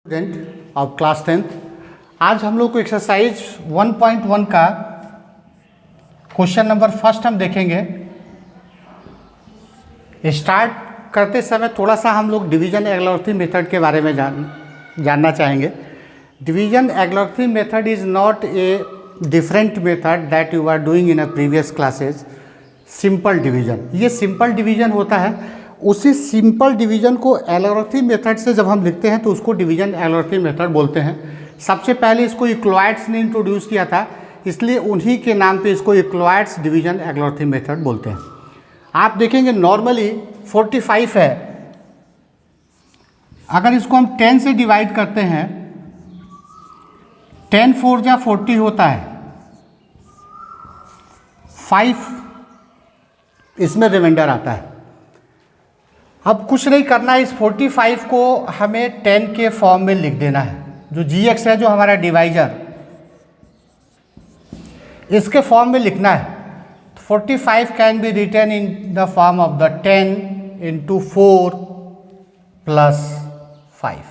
Student of class 10th। आज हम लोग को एक्सरसाइज 1.1 का क्वेश्चन नंबर फर्स्ट हम देखेंगे। स्टार्ट करते समय थोड़ा सा हम लोग डिवीजन एग्लोमेट्री मेथड के बारे में जानना चाहेंगे। डिवीजन एग्लोमेट्री method is not a different method that you are doing in a previous classes. Simple division, ये सिंपल डिवीजन होता है। उसी सिंपल डिवीजन को एलोमेट्री मेथड से जब हम लिखते हैं तो उसको डिवीजन एलोमेट्री मेथड बोलते हैं। सबसे पहले इसको यूक्लिड्स ने इंट्रोड्यूस किया था, इसलिए उन्हीं के नाम पे इसको यूक्लिड्स डिवीजन एलोमेट्री मेथड बोलते हैं। आप देखेंगे नॉर्मली 45 है, अगर इसको हम 10 से डिवाइड करते हैं 10 4 जा 40 होता है, 5 इसमें रिमाइंडर आता है। अब कुछ नहीं करना है, इस 45 को हमें 10 के फॉर्म में लिख देना है। जो gx है, जो हमारा डिवाइजर, इसके फॉर्म में लिखना है। 45 can be written in the form of the 10 into 4 + 5।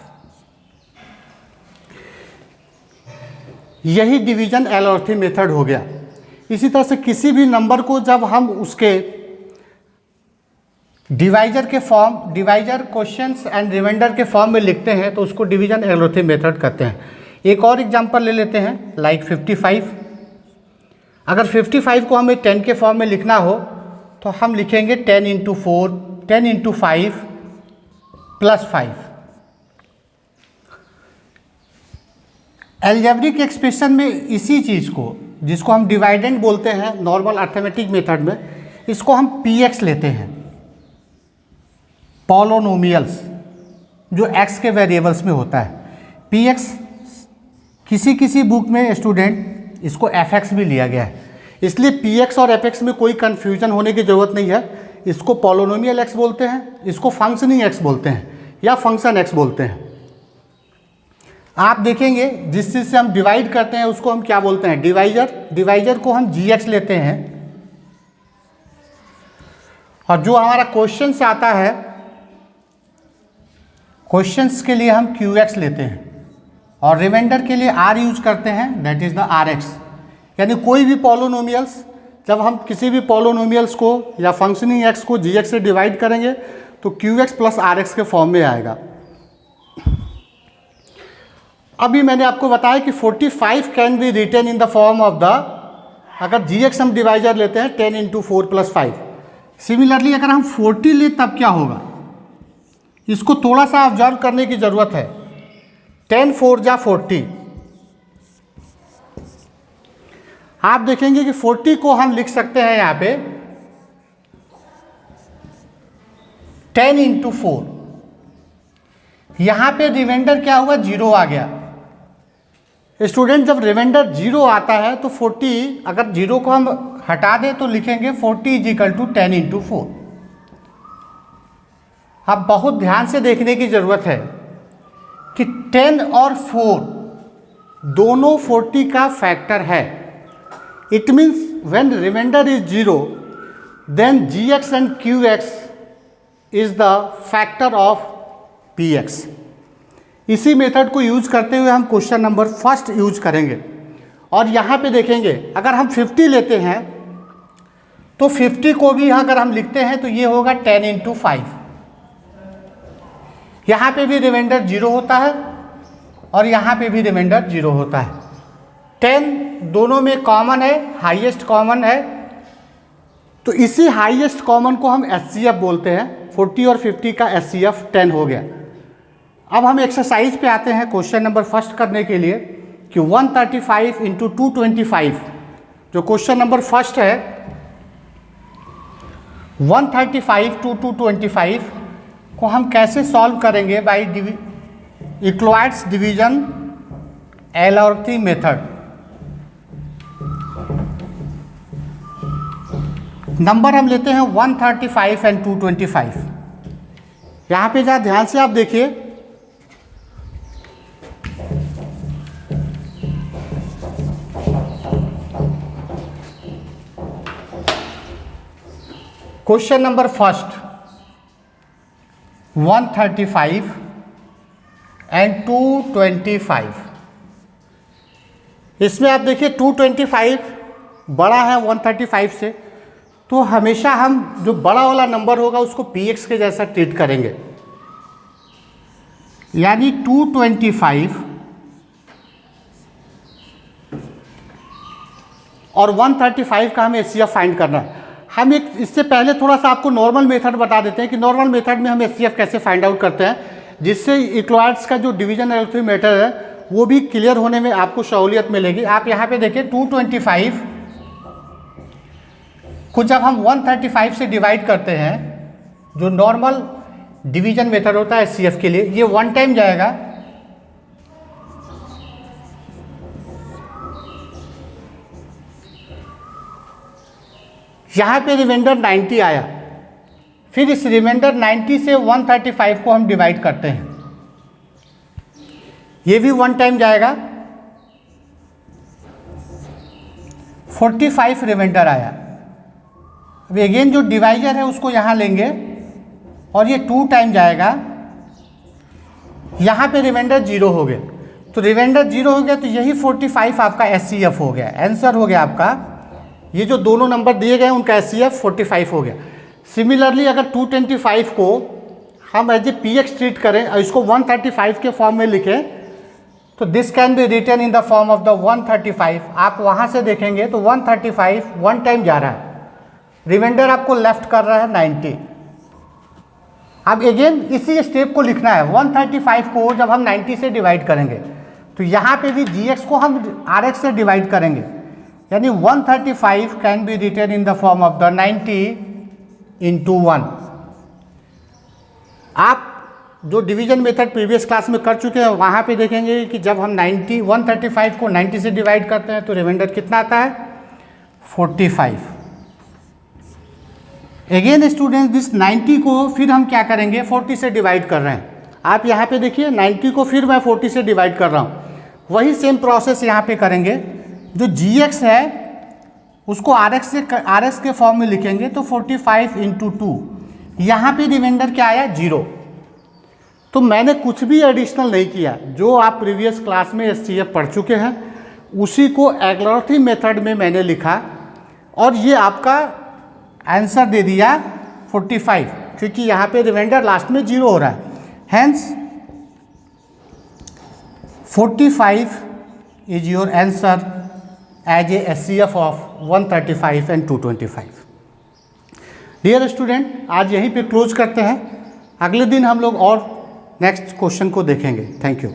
यही डिवीजन एलोमेट्री मेथड हो गया। इसी तरह से किसी भी नंबर को जब हम उसके डिवाइजर के form, divisor questions and remainder के फॉर्म में लिखते हैं तो उसको डिवीजन एलोमेट्री मेथड कहते हैं। एक और एग्जांपल ले लेते हैं, लाइक 55। अगर 55 को हमें 10 के फॉर्म में लिखना हो तो हम लिखेंगे 10 into 4, 10 into 5 + 5। अलजेब्रिक एक्सप्रेशन में इसी चीज़ को, जिसको हम डिवाइडेंड बोलते हैं नॉर्मल अर्थमेटिक मेथड में, इसको हम px लेते हैं, पॉलिनोमियल्स, जो x के वेरिएबल्स में होता है। px किसी किसी बुक में स्टूडेंट इसको fx भी लिया गया है, इसलिए px और fx में कोई कन्फ्यूजन होने की ज़रूरत नहीं है। इसको पॉलिनोमियल x बोलते हैं, इसको फंक्शनिंग x बोलते हैं, या फंक्शन x बोलते हैं। आप देखेंगे जिस चीज़ से हम डिवाइड करते हैं उसको हम क्या बोलते हैं, डिवाइजर। डिवाइजर को हम gx लेते हैं, और जो हमारा क्वेश्चन से आता है, क्वेश्चंस के लिए हम qx लेते हैं, और रिमाइंडर के लिए r यूज करते हैं, दैट इज़ द rx। यानी कोई भी पॉलिनोमियल्स, जब हम किसी भी पॉलिनोमियल्स को या फंक्शनिंग x को gx से डिवाइड करेंगे तो qx + rx के फॉर्म में आएगा। अभी मैंने आपको बताया कि 45 can be written in the form of the, अगर gx हम डिवाइजर लेते हैं 10 into 4 + 5। सिमिलरली अगर हम 40 ले तब क्या होगा, इसको थोड़ा सा ऑब्जर्व करने की ज़रूरत है। 10 4 जा 40। आप देखेंगे कि 40 को हम लिख सकते हैं यहाँ पे 10 into 4। यहाँ पे रिमाइंडर क्या हुआ, 0 आ गया। स्टूडेंट जब रिमाइंडर 0 आता है तो 40, अगर 0 को हम हटा दें तो लिखेंगे 40 = 10 into 4। अब बहुत ध्यान से देखने की ज़रूरत है कि 10 और 4 दोनों 40 का फैक्टर है। It means when remainder is 0 then gx and qx is the factor of px। इसी मेथड को यूज करते हुए हम क्वेश्चन नंबर फर्स्ट यूज करेंगे। और यहाँ पे देखेंगे अगर हम 50 लेते हैं तो 50 को भी अगर हम लिखते हैं तो ये होगा 10 into 5। यहाँ पे भी रिमाइंडर 0 होता है और यहाँ पे भी रिमाइंडर 0 होता है। 10 दोनों में कॉमन है, हाईएस्ट कॉमन है, तो इसी हाईएस्ट कॉमन को हम HCF बोलते हैं। 40 और 50 का HCF 10 हो गया। अब हम एक्सरसाइज पे आते हैं क्वेश्चन नंबर फर्स्ट करने के लिए कि 135 into 225, जो क्वेश्चन नंबर फर्स्ट है, 135 to 225 को हम कैसे सॉल्व करेंगे बाय यूक्लिड्स डिवीजन एलोमेट्री मेथड। नंबर हम लेते हैं 135 and 225। यहाँ पे जरा ध्यान से आप देखिए, क्वेश्चन नंबर फर्स्ट 135 एंड 225। इसमें आप देखिए 225 बड़ा है 135 से, तो हमेशा हम जो बड़ा वाला नंबर होगा उसको px के जैसा ट्रीट करेंगे, यानी 225 और 135 का हमें HCF फाइंड करना है। हम एक इससे पहले थोड़ा सा आपको नॉर्मल मेथड बता देते हैं कि नॉर्मल मेथड में हम HCF कैसे फाइंड आउट करते हैं, जिससे इक्लॉइड्स का जो डिवीजन एल्गोरिथम मेथड है वो भी क्लियर होने में आपको सहूलियत मिलेगी। आप यहाँ पे देखिए 225 को जब हम 135 से डिवाइड करते हैं, जो नॉर्मल डिवीजन मेथड होता है HCF के लिए, ये 1 टाइम जाएगा, यहाँ पे रिमाइंडर 90 आया, फिर इस रिमाइंडर 90 से 135 को हम डिवाइड करते हैं, ये भी 1 टाइम जाएगा, 45 रिमाइंडर आया। अब अगेन जो डिवाइजर है उसको यहाँ लेंगे और ये 2 टाइम जाएगा, यहाँ पे रिमाइंडर 0 हो गया, तो रिमाइंडर 0 हो गया तो यही 45 आपका HCF हो गया, आंसर हो गया आपका। ये जो दोनों नंबर दिए गए उनका HCF 45 हो गया। सिमिलरली अगर 225 को हम एज ए PX ट्रीट करें और इसको 135 के फॉर्म में लिखें, तो this can be written in the form of the 135। आप वहाँ से देखेंगे तो 135 1 टाइम जा रहा है, रिमाइंडर आपको लेफ्ट कर रहा है 90। अब अगेन इसी स्टेप को लिखना है, 135 को जब हम 90 से डिवाइड करेंगे तो यहाँ पे भी GX को हम RX से डिवाइड करेंगे, यानी 135 can be written in the form of the 90 into 1। आप जो डिवीजन मेथड प्रीवियस क्लास में कर चुके हैं वहाँ पे देखेंगे कि जब हम 135 को 90 से डिवाइड करते हैं तो रिमाइंडर कितना आता है, 45। अगेन स्टूडेंट्स, दिस 90 को फिर हम क्या करेंगे, 40 से डिवाइड कर रहे हैं। आप यहाँ पे देखिए 90 को फिर मैं 40 से डिवाइड कर रहा हूँ, वही सेम प्रोसेस यहाँ पे करेंगे। जो GX है उसको RX के फॉर्म में लिखेंगे, तो 45 into 2, यहाँ पे रिमाइंडर क्या आया, 0। तो मैंने कुछ भी एडिशनल नहीं किया, जो आप प्रीवियस क्लास में HCF पढ़ चुके हैं उसी को एल्गोरिथम मेथड में मैंने लिखा और ये आपका आंसर दे दिया 45, क्योंकि यहाँ पे रिमाइंडर लास्ट में 0 हो रहा है। Hence 45 is your answer as a HCF of 135 and 225। Dear student, आज यहीं पे क्लोज करते हैं, अगले दिन हम लोग और नेक्स्ट क्वेश्चन को देखेंगे। Thank you.